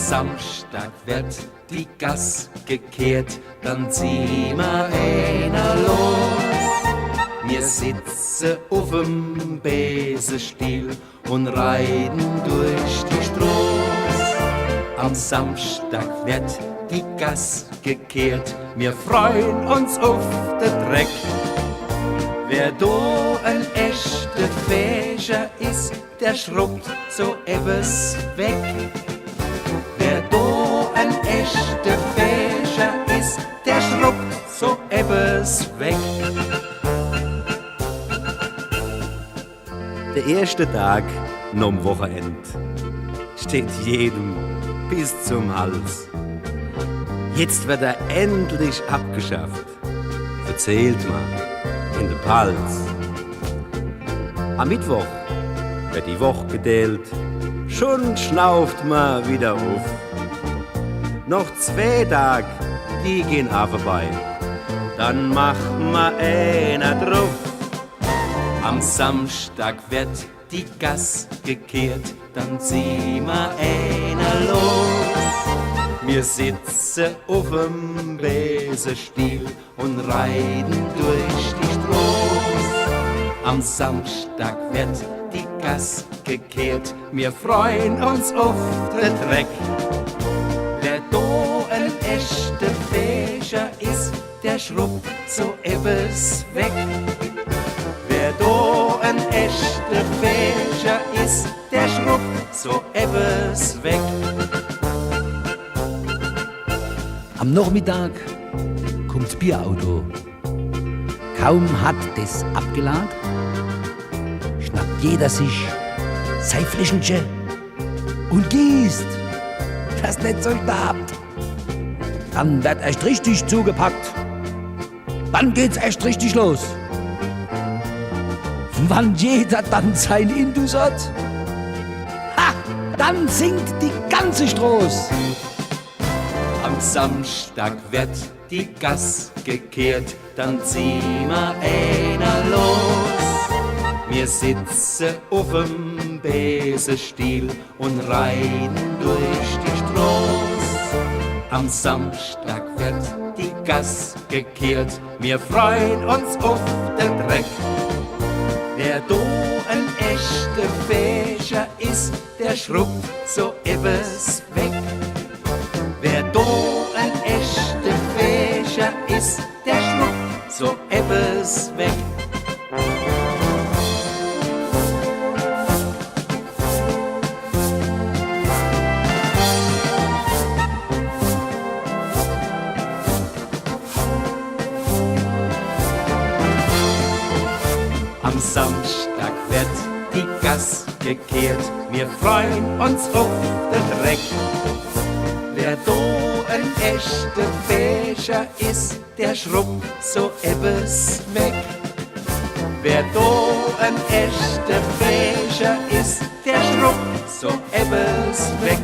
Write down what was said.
Samstag wird die Gass gekehrt, dann zieh ma einer los. Wir sitzen auf'm Besenstiel und reiten durch die Straße. Am Samstag wird die Gass gekehrt, wir freuen uns auf den Dreck. Wer do ein echter Fäscher ist, der schrubbt so etwas weg. Wer do ein echter Fäscher ist, der schrubbt so etwas weg. Der erste Tag nom Wochenend steht jedem bis zum Hals. Jetzt wird er endlich abgeschafft, erzählt man in der Pals. Am Mittwoch wird die Woche gedeelt, schon schnauft man wieder auf. Noch 2 Tage, die gehen auch vorbei, dann machen wir einer drauf. Am Samstag wird die Gass gekehrt, dann zieh ma einer los. Wir sitzen auf'm Besenstiel und reiten durch die Straße. Am Samstag wird die Gass gekehrt, wir freuen uns auf den Dreck. Wer do ein echter Fäscher ist, der schrubbt so etwas weg. Wer do ein echter Fäscher ist, der schrubbt so etwas weg. Am Nachmittag kommt's Bierauto. Kaum hat das abgeladen, schnappt jeder sich sein Fläschchen und gießt, das nicht so starbt. Dann wird erst richtig zugepackt. Dann geht's erst richtig los. Wann jeder dann sein Indus hat, dann singt die ganze Straße. Am Samstag wird die Gass gekehrt, dann zieh ma einer los. Wir sitzen auf'm Besenstiel und reiten durch die Straße. Am Samstag wird die Gass gekehrt, wir freuen uns auf den Dreck. Wer do ein echter Fäscher ist, der schrubbt so etwas weg. Wer do ein echter Fäscher ist, der schrubbt so etwas weg. Am Samstag wird die Gass gekehrt, wir freuen uns auf den Dreck. Wer do ein echter Fäscher ist, der schrubbt so etwas weg. Wer do ein echter Fäscher ist, der schrubbt so etwas weg.